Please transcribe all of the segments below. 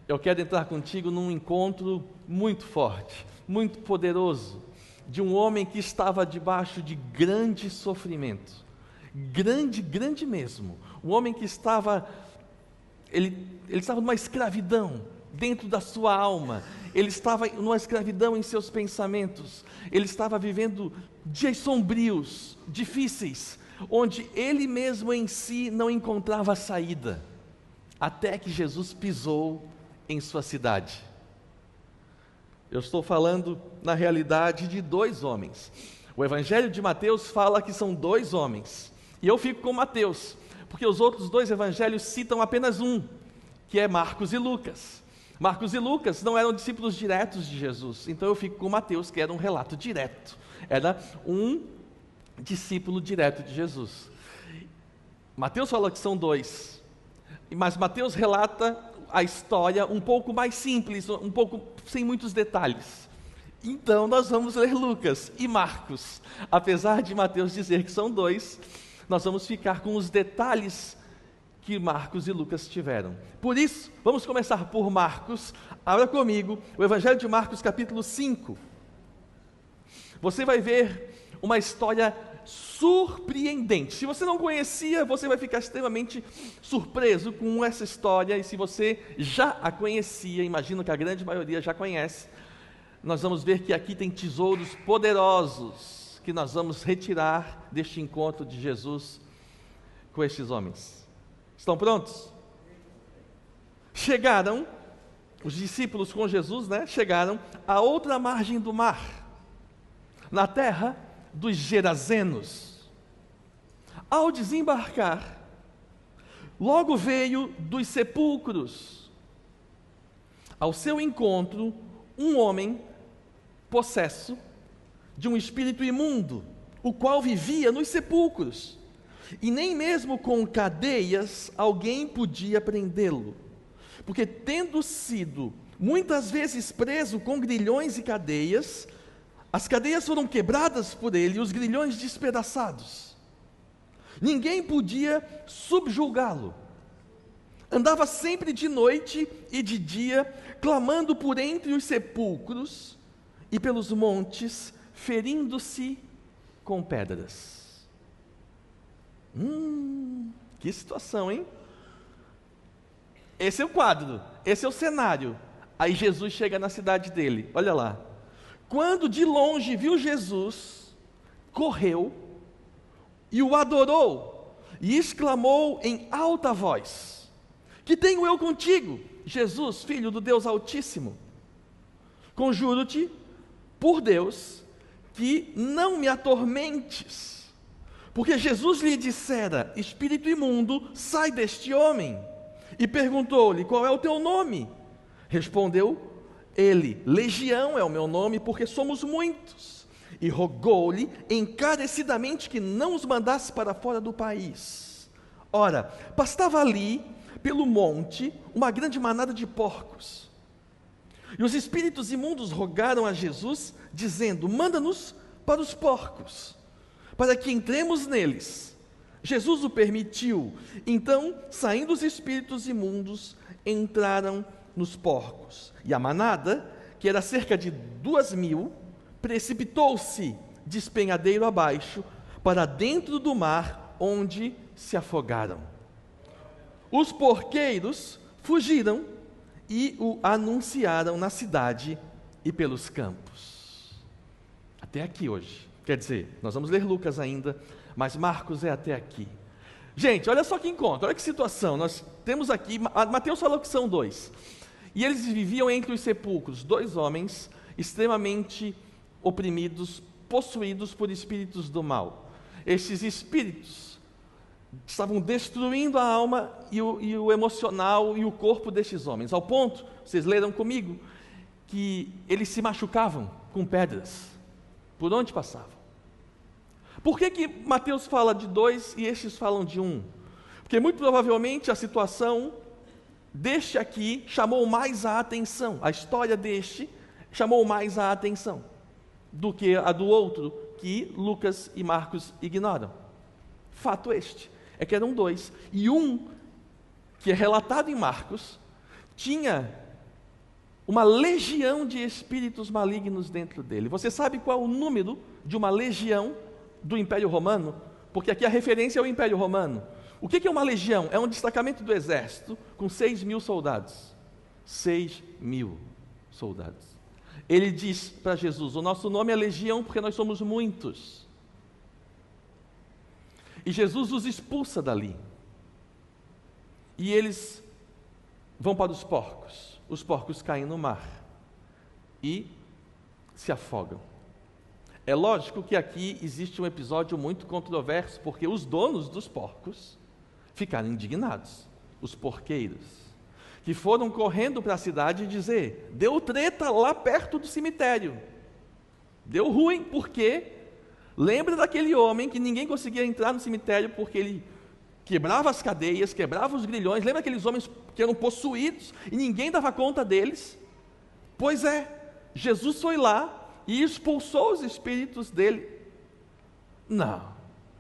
eu quero entrar contigo num encontro muito forte, muito poderoso, de um homem que estava debaixo de grande sofrimento, grande mesmo. Um homem que ele estava numa escravidão dentro da sua alma, ele estava numa escravidão em seus pensamentos, ele estava vivendo dias sombrios, difíceis, onde ele mesmo em si não encontrava saída, até que Jesus pisou em sua cidade. Eu estou falando, na realidade, de 2 homens. O Evangelho de Mateus fala que são 2 homens, e eu fico com Mateus, porque os outros 2 evangelhos citam apenas um, que é Marcos e Lucas. Marcos e Lucas não eram discípulos diretos de Jesus, então eu fico com Mateus, que era um relato direto, era um discípulo direto de Jesus. Mateus fala que são 2, mas Mateus relata a história um pouco mais simples, um pouco sem muitos detalhes. Então nós vamos ler Lucas e Marcos. Apesar de Mateus dizer que são 2, nós vamos ficar com os detalhes que Marcos e Lucas tiveram. Por isso, vamos começar por Marcos. Abra comigo o Evangelho de Marcos, capítulo 5. Você vai ver uma história surpreendente. Se você não conhecia, você vai ficar extremamente surpreso com essa história, e se você já a conhecia, imagino que a grande maioria já conhece, nós vamos ver que aqui tem tesouros poderosos que nós vamos retirar deste encontro de Jesus com estes homens. Estão prontos? Chegaram, os discípulos com Jesus, chegaram à outra margem do mar, na terra dos Gerazenos. Ao desembarcar, logo veio dos sepulcros ao seu encontro um homem possesso de um espírito imundo, o qual vivia nos sepulcros, e nem mesmo com cadeias alguém podia prendê-lo, porque tendo sido muitas vezes preso com grilhões e cadeias, as cadeias foram quebradas por ele e os grilhões despedaçados. Ninguém podia subjugá-lo. Andava sempre de noite e de dia, clamando por entre os sepulcros e pelos montes, ferindo-se com pedras. Que situação, hein? Esse é o quadro, esse é o cenário. Aí Jesus chega na cidade dele, olha lá. Quando de longe viu Jesus, correu e o adorou, e exclamou em alta voz: que tenho eu contigo, Jesus, filho do Deus Altíssimo? Conjuro-te, por Deus, que não me atormentes. Porque Jesus lhe dissera: espírito imundo, sai deste homem. E perguntou-lhe: qual é o teu nome? Respondeu ele: Legião é o meu nome, porque somos muitos. E rogou-lhe encarecidamente que não os mandasse para fora do país. Ora, pastava ali, pelo monte, uma grande manada de porcos. E os espíritos imundos rogaram a Jesus, dizendo: manda-nos para os porcos, para que entremos neles. Jesus o permitiu. Então, saindo os espíritos imundos, entraram nos porcos. E a manada, que era cerca de 2.000, precipitou-se despenhadeiro abaixo, para dentro do mar, onde se afogaram. Os porqueiros fugiram e o anunciaram na cidade e pelos campos. Até aqui hoje. Quer dizer, nós vamos ler Lucas ainda, mas Marcos é até aqui. Gente, olha só que encontro, olha que situação. Nós temos aqui, Mateus falou que são 2. E eles viviam entre os sepulcros, 2 homens extremamente oprimidos, possuídos por espíritos do mal. Estes espíritos estavam destruindo a alma e o emocional e o corpo destes homens, ao ponto, vocês leram comigo, que eles se machucavam com pedras, por onde passavam. Por que Mateus fala de 2 e estes falam de 1? Porque muito provavelmente a situação deste aqui chamou mais a atenção, a história deste chamou mais a atenção do que a do outro, que Lucas e Marcos ignoram. Fato este, é que eram 2, e um, que é relatado em Marcos, tinha uma legião de espíritos malignos dentro dele. Você sabe qual é o número de uma legião do Império Romano? Porque aqui a referência é o Império Romano. O que é uma legião? É um destacamento do exército com 6.000 soldados. 6.000 soldados. Ele diz para Jesus: o nosso nome é legião porque nós somos muitos. E Jesus os expulsa dali. E eles vão para os porcos. Os porcos caem no mar e se afogam. É lógico que aqui existe um episódio muito controverso, porque os donos dos porcos ficaram indignados, os porqueiros, que foram correndo para a cidade dizer: deu treta lá perto do cemitério, deu ruim, porque lembra daquele homem que ninguém conseguia entrar no cemitério porque ele quebrava as cadeias, quebrava os grilhões. Lembra aqueles homens que eram possuídos e ninguém dava conta deles? Pois é, Jesus foi lá e expulsou os espíritos dele. Não,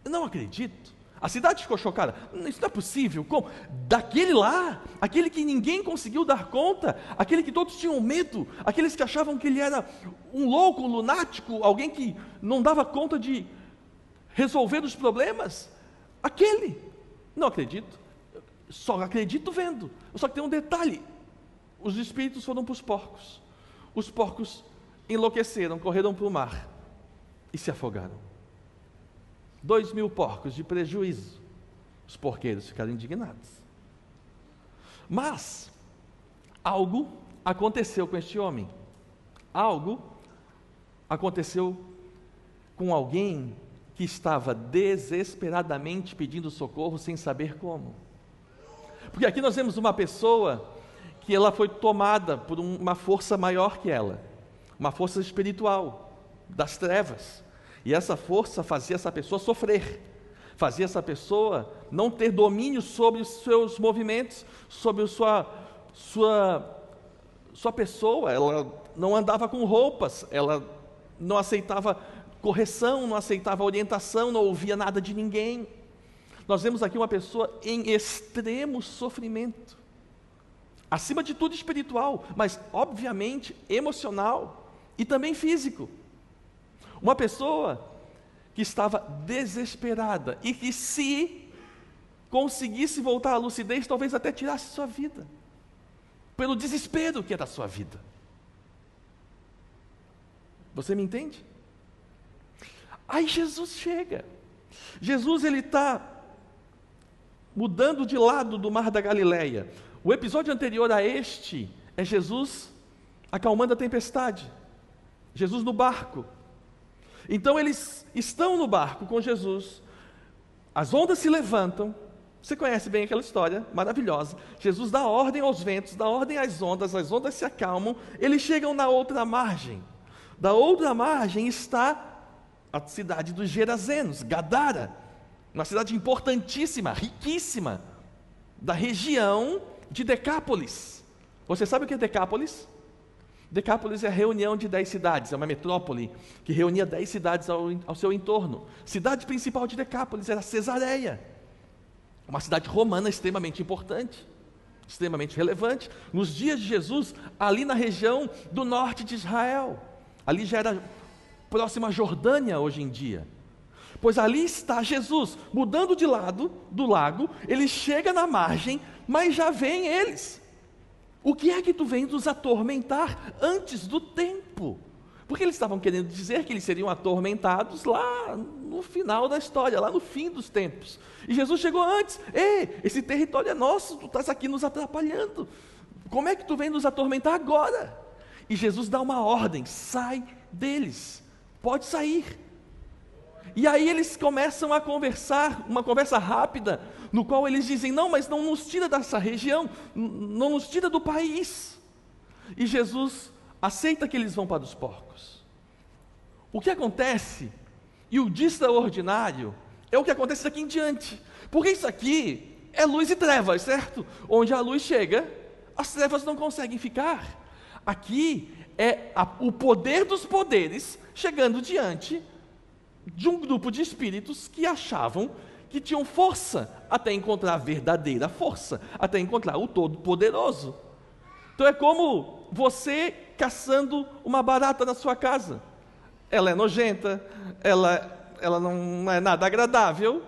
eu não acredito. A cidade ficou chocada. Isso não é possível. Como? Daquele lá, aquele que ninguém conseguiu dar conta, aquele que todos tinham medo, aqueles que achavam que ele era um louco, um lunático, alguém que não dava conta de resolver os problemas. Aquele. Não acredito. Só acredito vendo. Só que tem um detalhe: os espíritos foram para os porcos. Os porcos enlouqueceram, correram para o mar e se afogaram. 2.000 porcos de prejuízo. Os porqueiros ficaram indignados. Mas algo aconteceu com este homem. Algo aconteceu com alguém que estava desesperadamente pedindo socorro sem saber como. Porque aqui nós vemos uma pessoa que ela foi tomada por uma força maior que ela, uma força espiritual das trevas. E essa força fazia essa pessoa sofrer, fazia essa pessoa não ter domínio sobre os seus movimentos, sobre a sua pessoa. Ela não andava com roupas, ela não aceitava correção, não aceitava orientação, não ouvia nada de ninguém. Nós vemos aqui uma pessoa em extremo sofrimento, acima de tudo espiritual, mas obviamente emocional e também físico. Uma pessoa que estava desesperada e que, se conseguisse voltar à lucidez, talvez até tirasse sua vida, pelo desespero que era a sua vida. Você me entende? Aí Jesus chega. Jesus, ele está mudando de lado do mar da Galileia. O episódio anterior a este é Jesus acalmando a tempestade. Jesus no barco. Então eles estão no barco com Jesus. As ondas se levantam. Você conhece bem aquela história maravilhosa. Jesus dá ordem aos ventos, dá ordem às ondas se acalmam. Eles chegam na outra margem. Da outra margem está a cidade dos Gerazenos, Gadara, uma cidade importantíssima, riquíssima, da região de Decápolis. Você sabe o que é Decápolis? Decápolis é a reunião de 10 cidades, é uma metrópole que reunia 10 cidades ao seu entorno. Cidade principal de Decápolis era Cesareia, uma cidade romana extremamente importante, extremamente relevante. Nos dias de Jesus, ali na região do norte de Israel, ali já era próximo à Jordânia hoje em dia. Pois ali está Jesus, mudando de lado do lago, ele chega na margem, mas já vem eles. O que é que tu vem nos atormentar antes do tempo? Porque eles estavam querendo dizer que eles seriam atormentados lá no final da história, lá no fim dos tempos. E Jesus chegou antes. Ei, esse território é nosso, tu estás aqui nos atrapalhando. Como é que tu vem nos atormentar agora? E Jesus dá uma ordem: sai deles, pode sair. E aí eles começam a conversar, uma conversa rápida, no qual eles dizem: não, mas não nos tira dessa região, não nos tira do país. E Jesus aceita que eles vão para os porcos. O que acontece, e o de extraordinário, é o que acontece daqui em diante. Porque isso aqui é luz e trevas, certo? Onde a luz chega, as trevas não conseguem ficar. Aqui é o poder dos poderes chegando diante de um grupo de espíritos que achavam que tinham força até encontrar a verdadeira força, até encontrar o Todo-Poderoso. Então é como você caçando uma barata na sua casa. Ela é nojenta, ela não é nada agradável,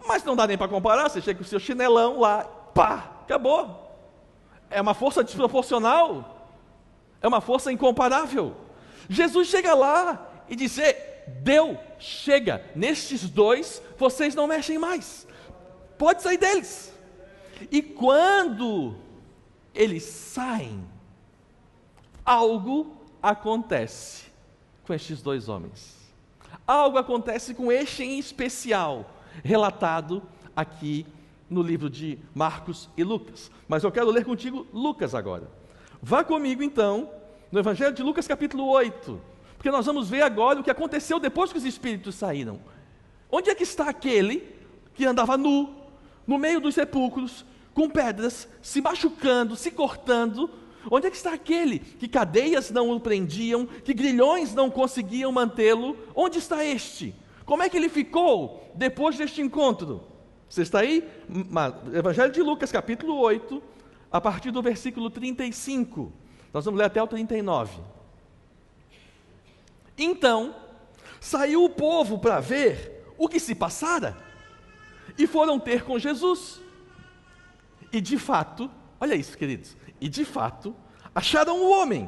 mas não dá nem para comparar. Você chega com o seu chinelão lá, pá, acabou. É uma força desproporcional, é uma força incomparável. Jesus chega lá e diz: deu, chega, nestes dois vocês não mexem mais, pode sair deles. E quando eles saem, algo acontece com estes dois homens. Algo acontece com este em especial, relatado aqui no livro de Marcos e Lucas. Mas eu quero ler contigo Lucas agora. Vá comigo então no Evangelho de Lucas capítulo 8, porque nós vamos ver agora o que aconteceu depois que os espíritos saíram. Onde é que está aquele que andava nu, no meio dos sepulcros, com pedras, se machucando, se cortando? Onde é que está aquele que cadeias não o prendiam, que grilhões não conseguiam mantê-lo? Onde está este? Como é que ele ficou depois deste encontro? Você está aí? Evangelho de Lucas, capítulo 8, a partir do versículo 35. Nós vamos ler até o 39. Então, saiu o povo para ver o que se passara, e foram ter com Jesus. E de fato, olha isso, queridos, e de fato, acharam o homem,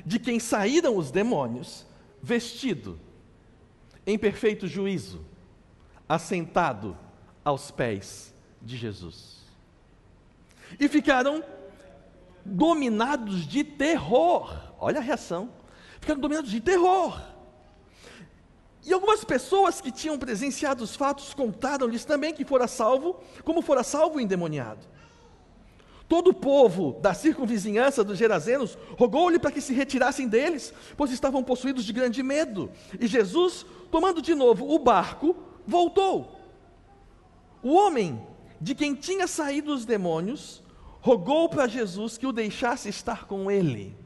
de quem saíram os demônios, vestido, em perfeito juízo, assentado aos pés de Jesus. E ficaram dominados de terror. Olha a reação. Ficaram dominados de terror. E algumas pessoas que tinham presenciado os fatos contaram-lhes também que fora salvo, como fora salvo o endemoniado. Todo o povo da circunvizinhança dos Gerazenos rogou-lhe para que se retirassem deles, pois estavam possuídos de grande medo. E Jesus, tomando de novo o barco, voltou. O homem de quem tinha saído os demônios rogou para Jesus que o deixasse estar com ele.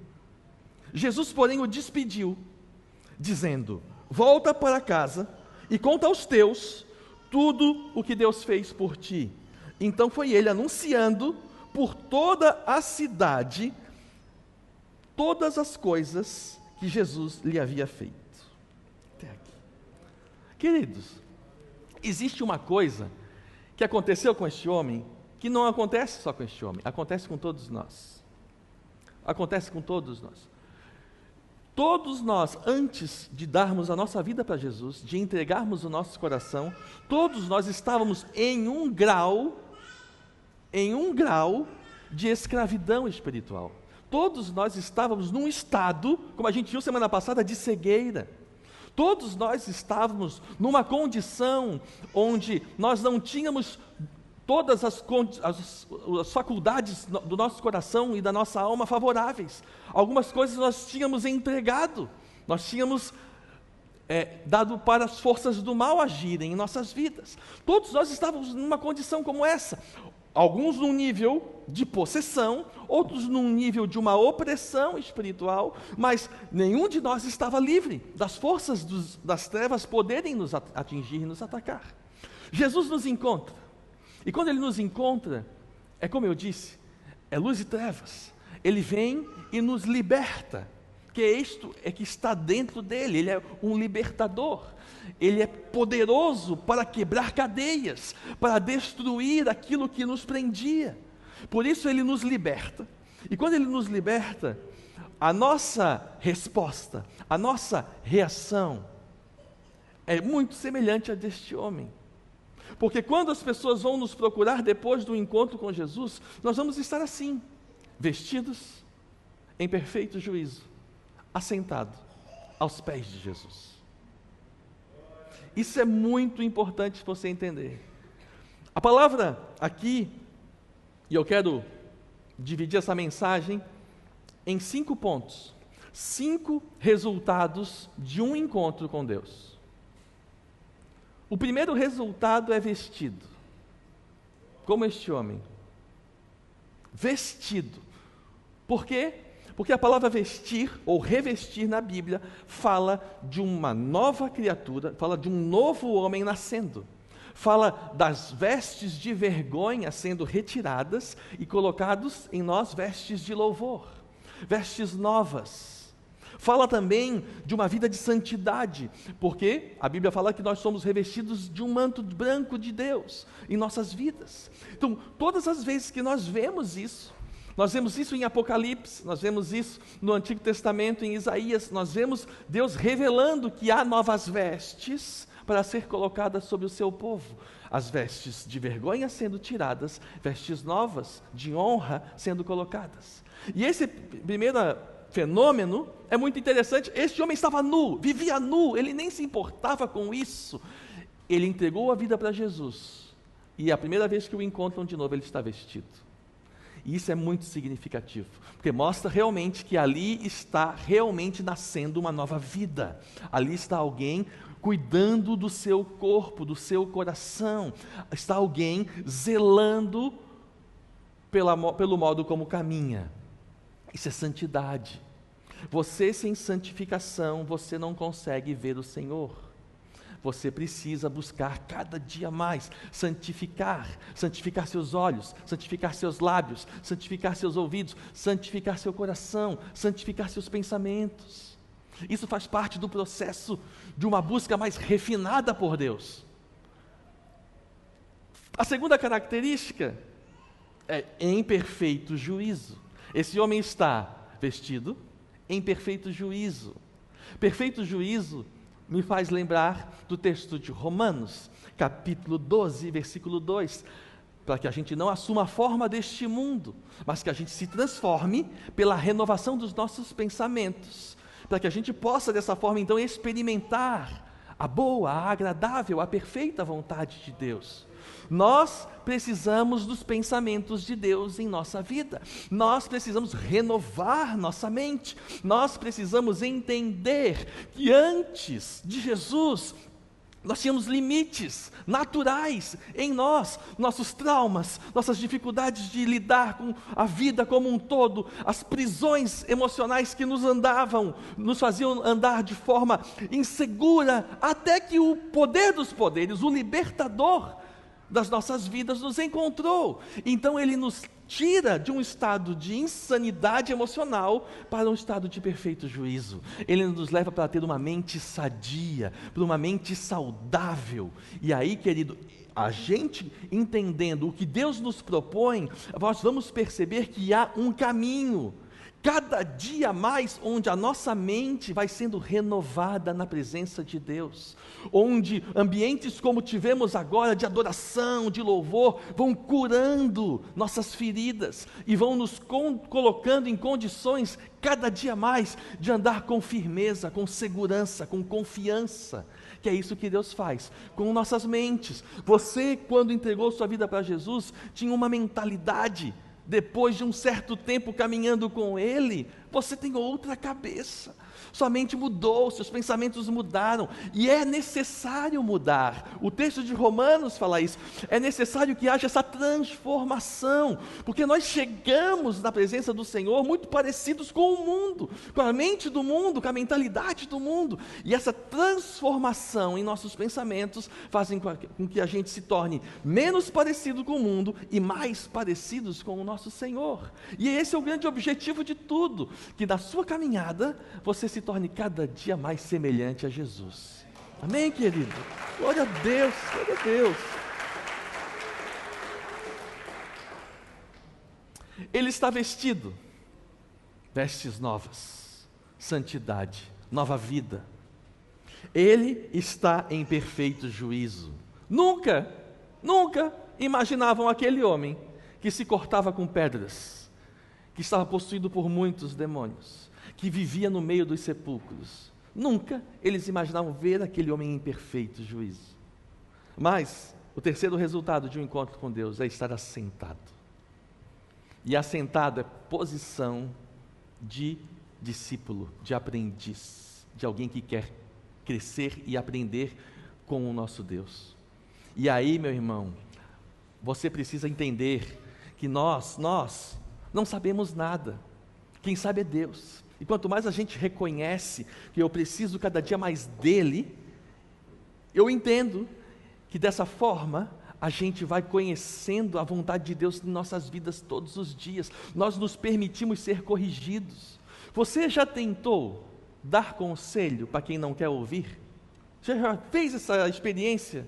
Jesus, porém, o despediu, dizendo: volta para casa e conta aos teus tudo o que Deus fez por ti. Então foi ele anunciando por toda a cidade todas as coisas que Jesus lhe havia feito. Até aqui. Queridos, existe uma coisa que aconteceu com este homem que não acontece só com este homem, acontece com todos nós. Acontece com todos nós. Todos nós, antes de darmos a nossa vida para Jesus, de entregarmos o nosso coração, todos nós estávamos em um grau de escravidão espiritual. Todos nós estávamos num estado, como a gente viu semana passada, de cegueira. Todos nós estávamos numa condição onde nós não tínhamos todas as faculdades do nosso coração e da nossa alma favoráveis. Algumas coisas nós tínhamos entregado, nós tínhamos dado para as forças do mal agirem em nossas vidas. Todos nós estávamos numa condição como essa. Alguns num nível de possessão, outros num nível de uma opressão espiritual, mas nenhum de nós estava livre das forças das trevas poderem nos atingir e nos atacar. Jesus nos encontra, e quando Ele nos encontra, é como eu disse, é luz e trevas. Ele vem e nos liberta, que isto é que está dentro dele. Ele é um libertador. Ele é poderoso para quebrar cadeias, para destruir aquilo que nos prendia. Por isso Ele nos liberta. E quando Ele nos liberta, a nossa resposta, a nossa reação é muito semelhante à deste homem. Porque quando as pessoas vão nos procurar depois do encontro com Jesus, nós vamos estar assim, vestidos em perfeito juízo, assentado aos pés de Jesus. Isso é muito importante você entender. A palavra aqui, e eu quero dividir essa mensagem em 5 pontos. 5 resultados de um encontro com Deus. O primeiro resultado é vestido, como este homem. Vestido. Por quê? Porque a palavra vestir ou revestir na Bíblia fala de uma nova criatura, fala de um novo homem nascendo. Fala das vestes de vergonha sendo retiradas e colocados em nós vestes de louvor. vestes novas. Fala também de uma vida de santidade, porque a Bíblia fala que nós somos revestidos de um manto branco de Deus em nossas vidas. Então, todas as vezes que nós vemos isso em Apocalipse, nós vemos isso no Antigo Testamento, em Isaías, nós vemos Deus revelando que há novas vestes para ser colocadas sobre o seu povo. As vestes de vergonha sendo tiradas, vestes novas de honra sendo colocadas. E esse primeiro fenômeno é muito interessante. Este homem estava nu, vivia nu, ele nem se importava com isso. Ele entregou a vida para Jesus, e a primeira vez que o encontram de novo, ele está vestido. E isso é muito significativo, porque mostra realmente que ali está realmente nascendo uma nova vida. Ali está alguém cuidando do seu corpo, do seu coração. Está alguém zelando pelo modo como caminha. Isso é santidade. Você sem santificação, você não consegue ver o Senhor. Você precisa buscar cada dia mais santificar seus olhos, santificar seus lábios, santificar seus ouvidos, santificar seu coração, santificar seus pensamentos. Isso faz parte do processo de uma busca mais refinada por Deus. A segunda característica é em perfeito juízo. Esse homem está vestido em perfeito juízo. Perfeito juízo me faz lembrar do texto de Romanos, capítulo 12, versículo 2, para que a gente não assuma a forma deste mundo, mas que a gente se transforme pela renovação dos nossos pensamentos, para que a gente possa dessa forma então experimentar a boa, a agradável, a perfeita vontade de Deus. Nós precisamos dos pensamentos de Deus em nossa vida, nós precisamos renovar nossa mente, nós precisamos entender que antes de Jesus, nós tínhamos limites naturais em nós, nossos traumas, nossas dificuldades de lidar com a vida como um todo, as prisões emocionais que nos faziam andar de forma insegura, até que o poder dos poderes, o libertador das nossas vidas nos encontrou. Então ele nos tira de um estado de insanidade emocional para um estado de perfeito juízo. Ele nos leva para ter uma mente sadia, para uma mente saudável. E aí, querido, a gente entendendo o que Deus nos propõe, nós vamos perceber que há um caminho, cada dia mais, onde a nossa mente vai sendo renovada na presença de Deus, onde ambientes como tivemos agora, de adoração, de louvor, vão curando nossas feridas, e vão nos colocando em condições, cada dia mais, de andar com firmeza, com segurança, com confiança, que é isso que Deus faz com nossas mentes. Você, quando entregou sua vida para Jesus, tinha uma mentalidade. Depois de um certo tempo caminhando com Ele, você tem outra cabeça. Sua mente mudou, seus pensamentos mudaram, e é necessário mudar. O texto de Romanos fala isso. É necessário que haja essa transformação, porque nós chegamos na presença do Senhor muito parecidos com o mundo, com a mente do mundo, com a mentalidade do mundo, e essa transformação em nossos pensamentos fazem com que a gente se torne menos parecido com o mundo e mais parecidos com o nosso Senhor. E esse é o grande objetivo de tudo, que na sua caminhada você se torne cada dia mais semelhante a Jesus. Amém, querido? Glória a Deus, glória a Deus. Ele está vestido, vestes novas, santidade, nova vida. Ele está em perfeito juízo. Nunca imaginavam aquele homem que se cortava com pedras, que estava possuído por muitos demônios, que vivia no meio dos sepulcros. Nunca eles imaginavam ver aquele homem em perfeito juízo. Mas o terceiro resultado de um encontro com Deus é estar assentado. E assentado é posição de discípulo, de aprendiz, de alguém que quer crescer e aprender com o nosso Deus. E aí, meu irmão, você precisa entender que nós não sabemos nada. Quem sabe é Deus. E quanto mais a gente reconhece que eu preciso cada dia mais dEle, eu entendo que dessa forma a gente vai conhecendo a vontade de Deus em nossas vidas todos os dias. Nós nos permitimos ser corrigidos. Você já tentou dar conselho para quem não quer ouvir? Você já fez essa experiência?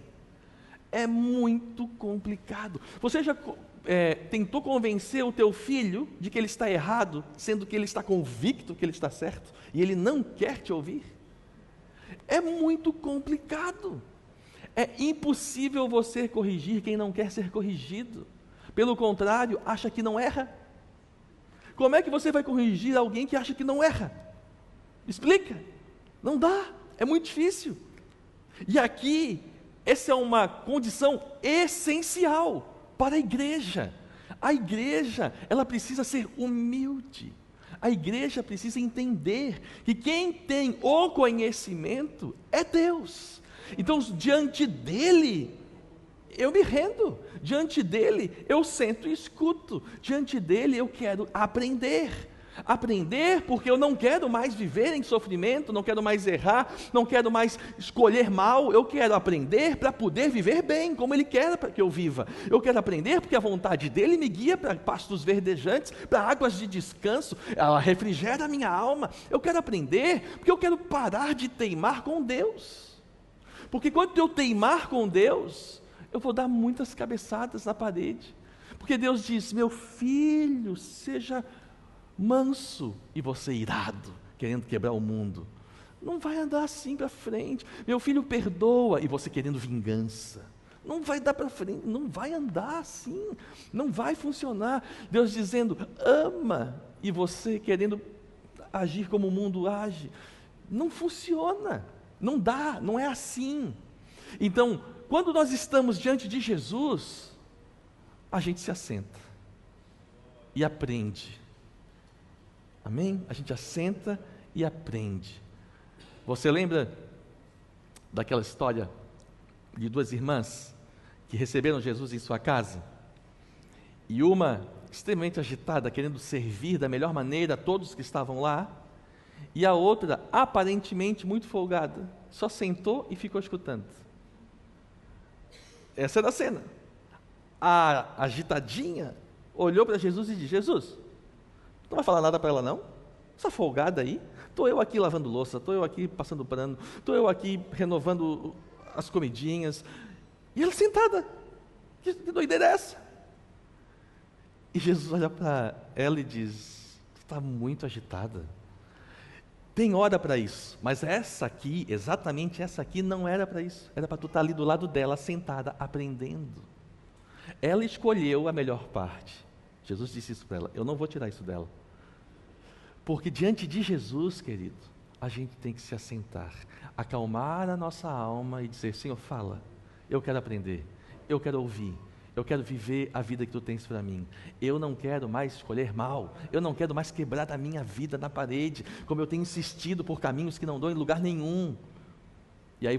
É muito complicado. Você já tentou convencer o teu filho de que ele está errado, sendo que ele está convicto que ele está certo, e ele não quer te ouvir? É muito complicado. É impossível você corrigir quem não quer ser corrigido. Pelo contrário, acha que não erra. Como é que você vai corrigir alguém que acha que não erra? Explica. Não dá. É muito difícil. E aqui, essa é uma condição essencial para a igreja. A igreja, ela precisa ser humilde. A igreja precisa entender que quem tem o conhecimento é Deus. Então, diante dele, eu me rendo. Diante dele, eu sento e escuto. Diante dele, eu quero aprender. Aprender porque eu não quero mais viver em sofrimento, não quero mais errar, não quero mais escolher mal. Eu quero aprender para poder viver bem, como ele quer que eu viva. Eu quero aprender porque a vontade dele me guia para pastos verdejantes, para águas de descanso. Ela refrigera a minha alma. Eu quero aprender porque eu quero parar de teimar com Deus. Porque quando eu teimar com Deus, eu vou dar muitas cabeçadas na parede. Porque Deus diz: meu filho, seja manso, e você irado, querendo quebrar o mundo. Não vai andar assim para frente. Meu filho, perdoa, e você querendo vingança. Não vai dar para frente, não vai andar assim, não vai funcionar. Deus dizendo: ama, e você querendo agir como o mundo age. Não funciona. Não dá, não é assim. Então, quando nós estamos diante de Jesus, a gente se assenta e aprende. Amém? A gente assenta e aprende. Você lembra daquela história de duas irmãs que receberam Jesus em sua casa? E uma extremamente agitada, querendo servir da melhor maneira a todos que estavam lá, e a outra, aparentemente muito folgada, só sentou e ficou escutando. Essa era a cena. A agitadinha olhou para Jesus e disse: Jesus, não vai falar nada para ela não? Essa folgada aí, estou eu aqui lavando louça, estou eu aqui passando pano, estou eu aqui renovando as comidinhas, e ela sentada. Que doideira é essa? E Jesus olha para ela e diz: tu está muito agitada. Tem hora para isso, mas essa aqui, exatamente essa aqui, não era para isso. Era para tu estar ali do lado dela, sentada, aprendendo. Ela escolheu a melhor parte. Jesus disse isso para ela: eu não vou tirar isso dela. Porque diante de Jesus, querido, a gente tem que se assentar, acalmar a nossa alma e dizer: Senhor, fala, eu quero aprender, eu quero ouvir. Eu quero viver a vida que tu tens para mim. Eu não quero mais escolher mal. Eu não quero mais quebrar a minha vida na parede, como eu tenho insistido por caminhos que não dão em lugar nenhum. E aí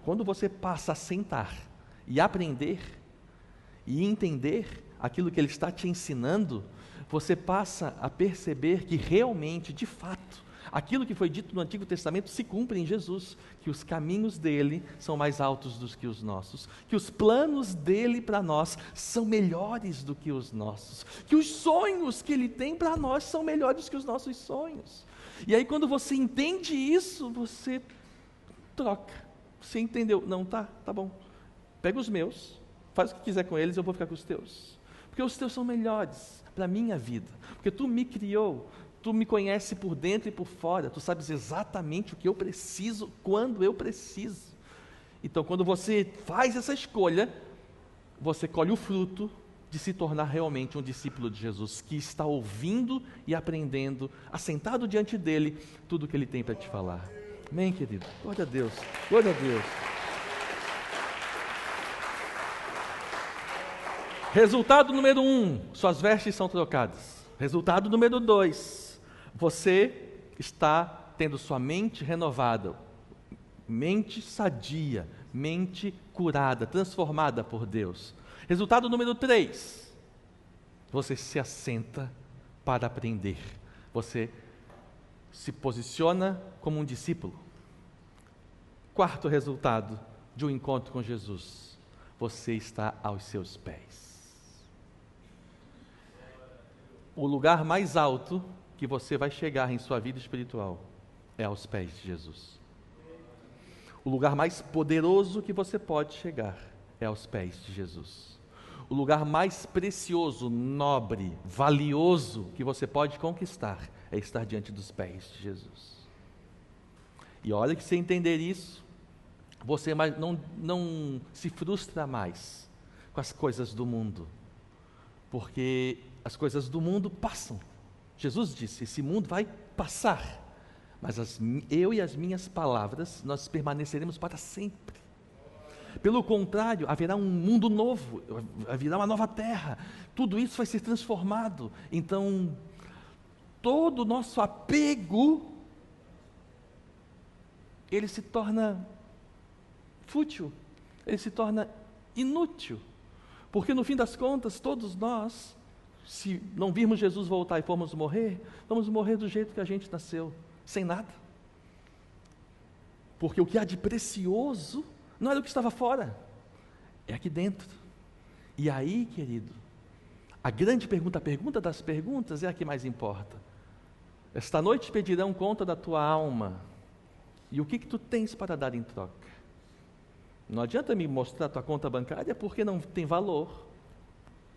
quando você passa a sentar e aprender e entender aquilo que Ele está te ensinando, você passa a perceber que realmente, de fato, aquilo que foi dito no Antigo Testamento se cumpre em Jesus, que os caminhos dele são mais altos do que os nossos, que os planos dele para nós são melhores do que os nossos, que os sonhos que ele tem para nós são melhores que os nossos sonhos. E aí quando você entende isso, você troca. Você entendeu? Não, tá bom. Pega os meus, faz o que quiser com eles, eu vou ficar com os teus. Porque os teus são melhores para a minha vida, porque tu me criou, tu me conhece por dentro e por fora, tu sabes exatamente o que eu preciso, quando eu preciso. Então, quando você faz essa escolha, você colhe o fruto de se tornar realmente um discípulo de Jesus, que está ouvindo e aprendendo, assentado diante dele, tudo o que ele tem para te falar. Amém, querido? Glória a Deus, glória a Deus. Resultado número 1, suas vestes são trocadas. Resultado número 2, você está tendo sua mente renovada, mente sadia, mente curada, transformada por Deus. Resultado número 3, você se assenta para aprender. Você se posiciona como um discípulo. Quarto resultado de um encontro com Jesus, você está aos seus pés. O lugar mais alto que você vai chegar em sua vida espiritual é aos pés de Jesus. O lugar mais poderoso que você pode chegar é aos pés de Jesus. O lugar mais precioso, nobre, valioso que você pode conquistar é estar diante dos pés de Jesus. E olha que, se entender isso, você não se frustra mais com as coisas do mundo, porque as coisas do mundo passam. Jesus disse: esse mundo vai passar, mas eu e as minhas palavras, nós permaneceremos para sempre. Pelo contrário, haverá um mundo novo, haverá uma nova terra, tudo isso vai ser transformado. Então, todo o nosso apego, ele se torna fútil, ele se torna inútil, porque no fim das contas, todos nós, se não virmos Jesus voltar e formos morrer, vamos morrer do jeito que a gente nasceu, sem nada, porque o que há de precioso não era o que estava fora, é aqui dentro. E aí, querido, a grande pergunta, a pergunta das perguntas é a que mais importa. Esta noite pedirão conta da tua alma, e o que tu tens para dar em troca? Não adianta me mostrar a tua conta bancária, porque não tem valor.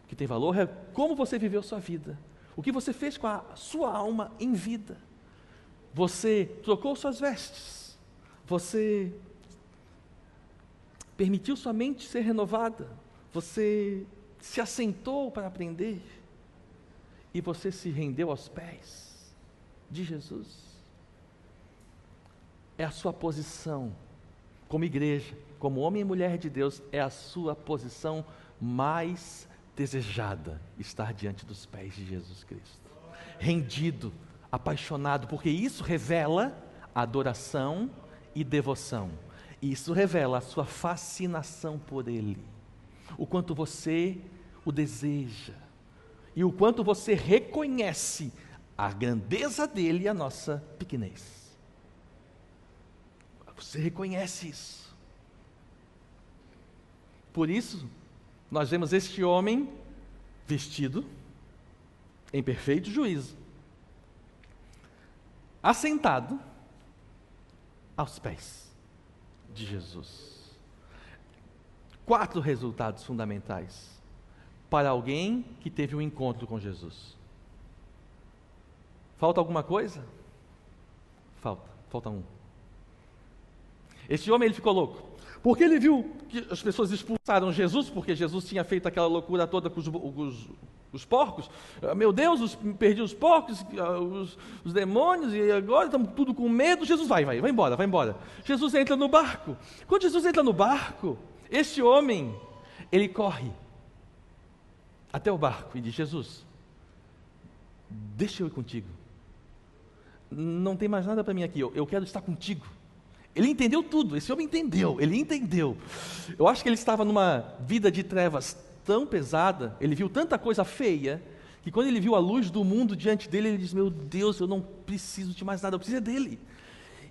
O que tem valor é como você viveu sua vida, o que você fez com a sua alma em vida. Você trocou suas vestes, você permitiu sua mente ser renovada, você se assentou para aprender, e você se rendeu aos pés de Jesus. É a sua posição como igreja, como homem e mulher de Deus, é a sua posição mais desejada, estar diante dos pés de Jesus Cristo, rendido, apaixonado, porque isso revela adoração e devoção. Isso revela a sua fascinação por Ele, o quanto você o deseja, e o quanto você reconhece a grandeza dEle e a nossa pequenez. Você reconhece isso. Por isso, nós vemos este homem vestido em perfeito juízo, assentado aos pés de Jesus. 4 resultados fundamentais para alguém que teve um encontro com Jesus. Falta alguma coisa? Falta um. Este homem, ele ficou louco, porque ele viu que as pessoas expulsaram Jesus, porque Jesus tinha feito aquela loucura toda com os porcos. Meu Deus, perdi os porcos, os demônios, e agora estamos tudo com medo. Jesus vai embora. Jesus entra no barco. Quando Jesus entra no barco, este homem, ele corre até o barco e diz: Jesus, deixa eu ir contigo, não tem mais nada para mim aqui, eu quero estar contigo. Ele entendeu tudo, esse homem ele entendeu. Eu acho que ele estava numa vida de trevas tão pesada, ele viu tanta coisa feia, que quando ele viu a luz do mundo diante dele, ele disse: meu Deus, eu não preciso de mais nada, eu preciso dele.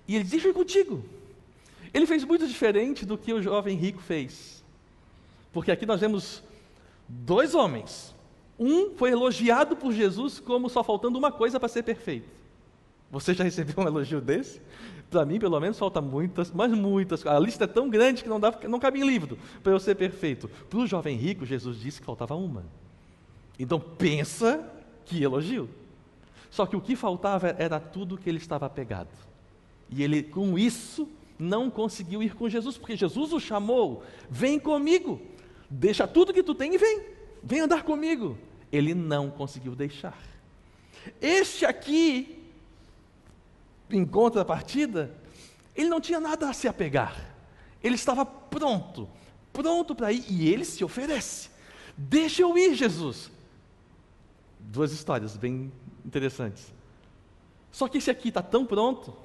E ele disse: deixa eu ir contigo. Ele fez muito diferente do que o jovem rico fez, porque aqui nós vemos 2 homens. Um foi elogiado por Jesus como só faltando uma coisa para ser perfeito. Você já recebeu um elogio desse? Para mim, pelo menos, falta muitas. A lista é tão grande que não cabe em livro para eu ser perfeito. Para o jovem rico, Jesus disse que faltava uma. Então pensa que elogio. Só que o que faltava era tudo que ele estava apegado. E ele, com isso, não conseguiu ir com Jesus, porque Jesus o chamou: vem comigo, deixa tudo que tu tem e vem andar comigo. Ele não conseguiu deixar. Este aqui, em contrapartida, ele não tinha nada a se apegar, ele estava pronto para ir, e ele se oferece: deixa eu ir, Jesus. 2 histórias bem interessantes. Só que esse aqui está tão pronto,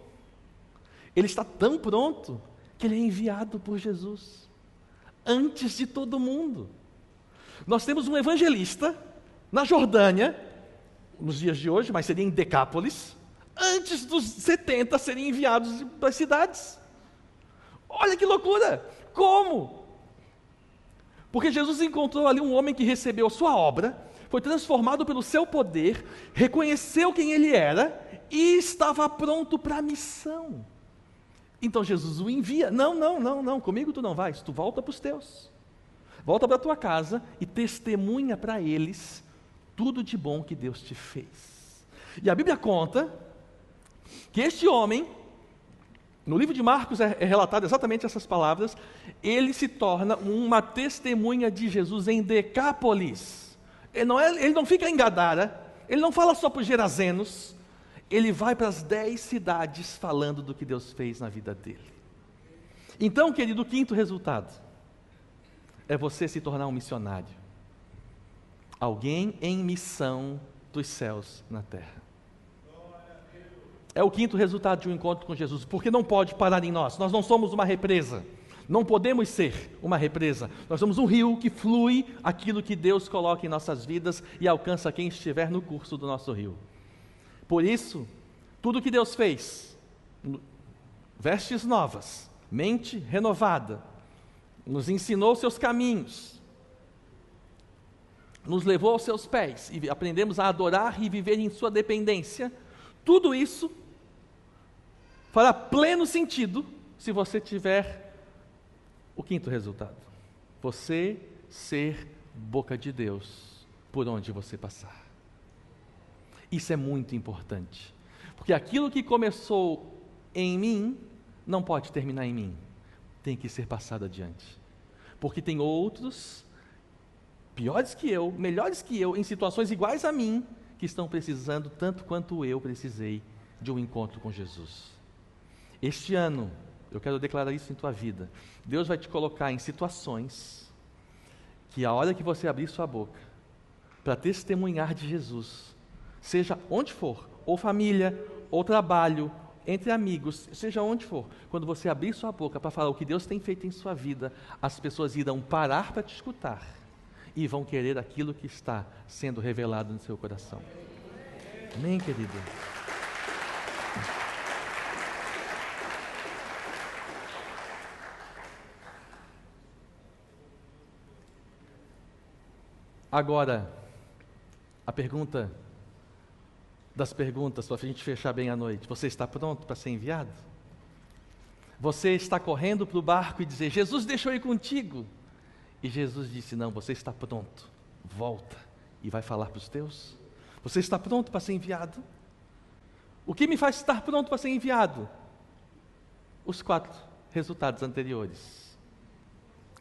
ele está tão pronto, que ele é enviado por Jesus, antes de todo mundo. Nós temos um evangelista na Jordânia, nos dias de hoje, mas seria em Decápolis, antes dos 70 serem enviados para as cidades. Olha que loucura! Como? Porque Jesus encontrou ali um homem que recebeu a sua obra, foi transformado pelo seu poder, reconheceu quem ele era e estava pronto para a missão. Então Jesus o envia. Não, comigo tu não vais, tu volta para os teus. Volta para a tua casa e testemunha para eles tudo de bom que Deus te fez. E a Bíblia conta que este homem, no livro de Marcos é relatado exatamente essas palavras, ele se torna uma testemunha de Jesus em Decápolis. Ele não fica em Gadara, ele não fala só para os gerazenos, ele vai para as 10 cidades falando do que Deus fez na vida dele. Então, querido, o quinto resultado é você se tornar um missionário. Alguém em missão dos céus na terra. É o quinto resultado de um encontro com Jesus, porque não pode parar em nós. Nós não somos uma represa, não podemos ser uma represa. Nós somos um rio que flui aquilo que Deus coloca em nossas vidas e alcança quem estiver no curso do nosso rio. Por isso, tudo que Deus fez, vestes novas, mente renovada, nos ensinou seus caminhos, nos levou aos seus pés e aprendemos a adorar e viver em sua dependência. Tudo isso fará pleno sentido se você tiver o quinto resultado: você ser boca de Deus por onde você passar. Isso é muito importante, porque aquilo que começou em mim não pode terminar em mim, tem que ser passado adiante, porque tem outros piores que eu, melhores que eu, em situações iguais a mim, que estão precisando tanto quanto eu precisei de um encontro com Jesus. Este ano, eu quero declarar isso em tua vida. Deus vai te colocar em situações que a hora que você abrir sua boca para testemunhar de Jesus, seja onde for, ou família, ou trabalho, entre amigos, seja onde for, quando você abrir sua boca para falar o que Deus tem feito em sua vida, as pessoas irão parar para te escutar e vão querer aquilo que está sendo revelado no seu coração. Amém, querido? Agora, a pergunta das perguntas, para a gente fechar bem a noite: você está pronto para ser enviado? Você está correndo para o barco e dizer: Jesus, deixa eu ir contigo. E Jesus disse: não, você está pronto, volta e vai falar para os teus. Você está pronto para ser enviado? O que me faz estar pronto para ser enviado? Os 4 resultados anteriores: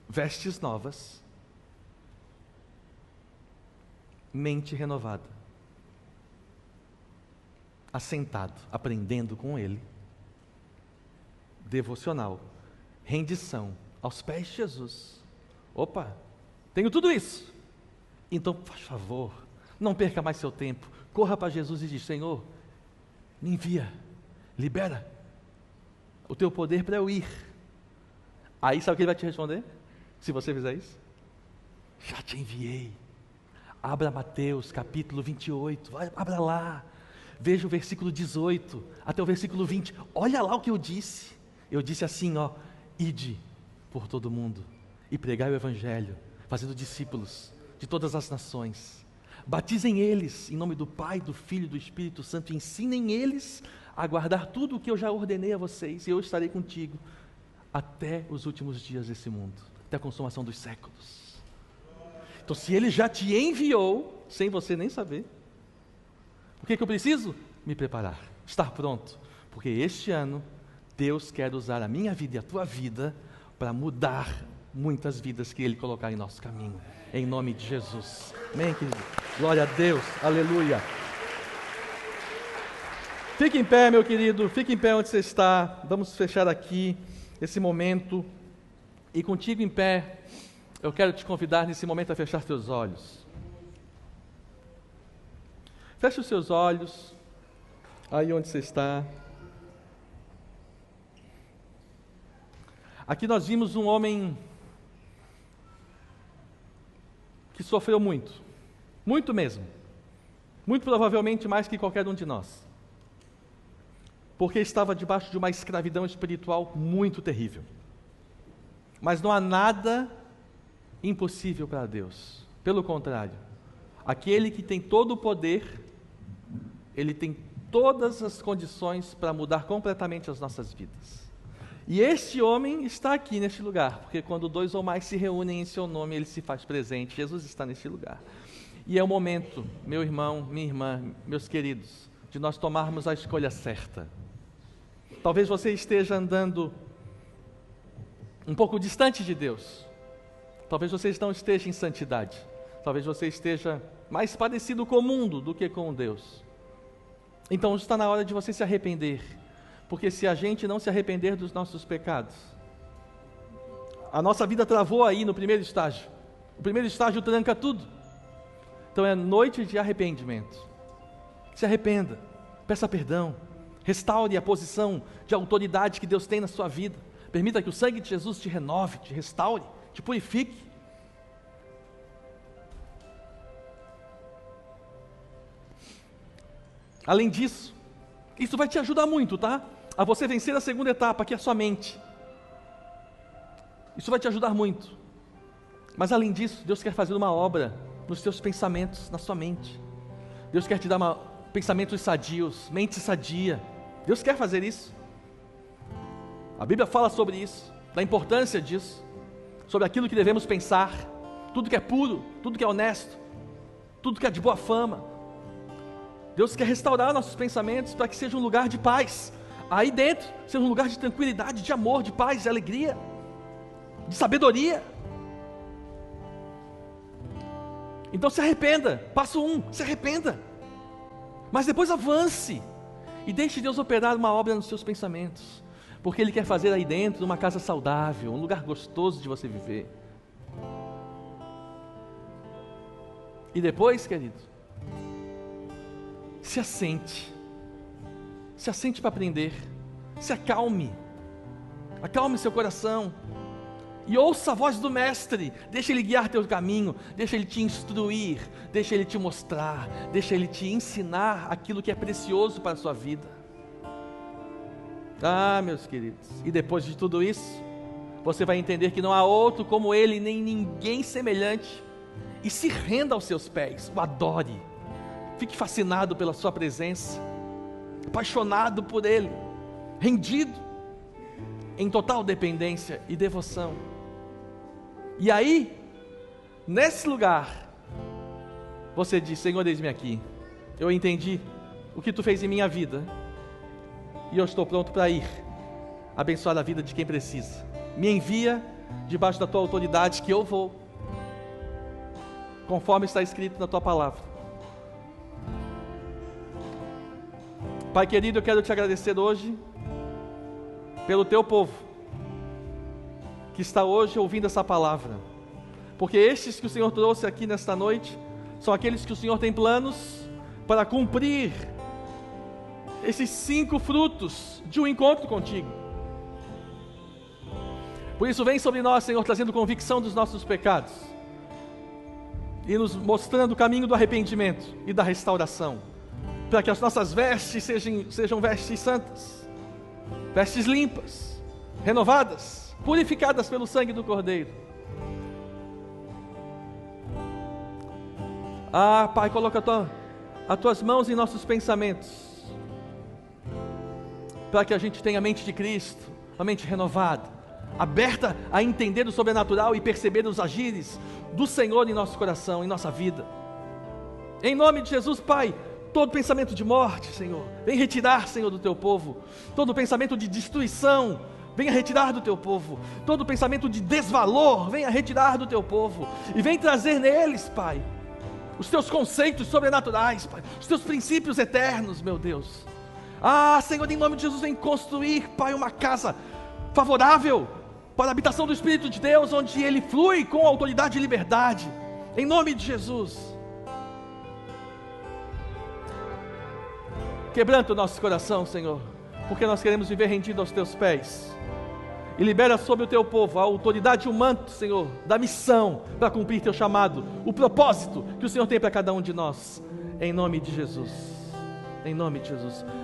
vestes novas, mente renovada, assentado, aprendendo com Ele, devocional, rendição aos pés de Jesus. Opa, tenho tudo isso, então, por favor, não perca mais seu tempo, corra para Jesus e diz: Senhor, me envia, libera o teu poder para eu ir. Aí sabe o que Ele vai te responder? Se você fizer isso: já te enviei. Abra Mateus capítulo 28, abra lá, veja o versículo 18 até o versículo 20, olha lá o que eu disse. Eu disse assim, ide por todo mundo e pregai o Evangelho, fazendo discípulos de todas as nações, batizem eles em nome do Pai, do Filho e do Espírito Santo, e ensinem eles a guardar tudo o que eu já ordenei a vocês, e eu estarei contigo até os últimos dias desse mundo, até a consumação dos séculos. Então, se Ele já te enviou, sem você nem saber, o que eu preciso? Me preparar, estar pronto, porque este ano Deus quer usar a minha vida e a tua vida para mudar muitas vidas que Ele colocar em nosso caminho, em nome de Jesus. Amém, querido? Glória a Deus, aleluia. Fique em pé, meu querido, fique em pé onde você está. Vamos fechar aqui esse momento, e contigo em pé, eu quero te convidar nesse momento a fechar teus olhos. Feche os seus olhos, aí onde você está. Aqui nós vimos um homem que sofreu muito, muito mesmo, muito provavelmente mais que qualquer um de nós, porque estava debaixo de uma escravidão espiritual muito terrível. Mas não há nada impossível para Deus. Pelo contrário, aquele que tem todo o poder, ele tem todas as condições para mudar completamente as nossas vidas. E este homem está aqui neste lugar, porque quando 2 ou mais se reúnem em seu nome, ele se faz presente. Jesus está neste lugar. E é o momento, meu irmão, minha irmã, meus queridos, de nós tomarmos a escolha certa. Talvez você esteja andando um pouco distante de Deus. Talvez você não esteja em santidade. Talvez você esteja mais parecido com o mundo do que com Deus. Então está na hora de você se arrepender. Porque se a gente não se arrepender dos nossos pecados, a nossa vida travou aí no primeiro estágio. O primeiro estágio tranca tudo. Então é noite de arrependimento. Se arrependa, peça perdão, restaure a posição de autoridade que Deus tem na sua vida. Permita que o sangue de Jesus te renove, te restaure, te purifique. Além disso, isso vai te ajudar muito, tá? A você vencer a segunda etapa, que é a sua mente. Isso vai te ajudar muito. Mas além disso, Deus quer fazer uma obra nos teus pensamentos, na sua mente. Deus quer te dar pensamentos sadios, mente sadia. Deus quer fazer isso. A Bíblia fala sobre isso, da importância disso, sobre aquilo que devemos pensar, tudo que é puro, tudo que é honesto, tudo que é de boa fama. Deus quer restaurar nossos pensamentos para que seja um lugar de paz. Aí dentro, seja um lugar de tranquilidade, de amor, de paz, de alegria, de sabedoria. Então se arrependa. Passo 1, se arrependa. Mas depois avance e deixe Deus operar uma obra nos seus pensamentos, porque Ele quer fazer aí dentro uma casa saudável, um lugar gostoso de você viver. E depois, querido, se assente para aprender, se acalme seu coração, e ouça a voz do Mestre, deixa Ele guiar teu caminho, deixa Ele te instruir, deixa Ele te mostrar, deixa Ele te ensinar aquilo que é precioso para a sua vida. Ah, meus queridos, e depois de tudo isso, você vai entender que não há outro como Ele, nem ninguém semelhante, e se renda aos seus pés, o adore, fique fascinado pela sua presença, apaixonado por Ele, rendido, em total dependência e devoção. E aí, nesse lugar, você diz: Senhor, eis-me aqui, eu entendi o que Tu fez em minha vida, e eu estou pronto para ir abençoar a vida de quem precisa. Me envia debaixo da Tua autoridade, que eu vou, conforme está escrito na Tua palavra. Pai querido, eu quero Te agradecer hoje pelo Teu povo que está hoje ouvindo essa palavra, porque estes que o Senhor trouxe aqui nesta noite são aqueles que o Senhor tem planos para cumprir esses 5 frutos de um encontro contigo. Por isso vem sobre nós, Senhor, trazendo convicção dos nossos pecados e nos mostrando o caminho do arrependimento e da restauração, para que as nossas vestes sejam vestes santas, vestes limpas, renovadas, purificadas pelo sangue do Cordeiro. Ah, Pai, coloca as Tuas mãos em nossos pensamentos, para que a gente tenha a mente de Cristo, a mente renovada, aberta a entender o sobrenatural e perceber os agires do Senhor em nosso coração, em nossa vida. Em nome de Jesus, Pai, todo pensamento de morte, Senhor, vem retirar, Senhor, do Teu povo. Todo pensamento de destruição, venha retirar do Teu povo. Todo pensamento de desvalor, venha retirar do Teu povo. E vem trazer neles, Pai, os Teus conceitos sobrenaturais, Pai, os Teus princípios eternos, meu Deus. Ah, Senhor, em nome de Jesus, vem construir, Pai, uma casa favorável para a habitação do Espírito de Deus, onde Ele flui com autoridade e liberdade. Em nome de Jesus. Quebranta o nosso coração, Senhor, porque nós queremos viver rendido aos Teus pés. E libera sobre o Teu povo a autoridade e o manto, Senhor, da missão para cumprir Teu chamado, o propósito que o Senhor tem para cada um de nós. Em nome de Jesus. Em nome de Jesus.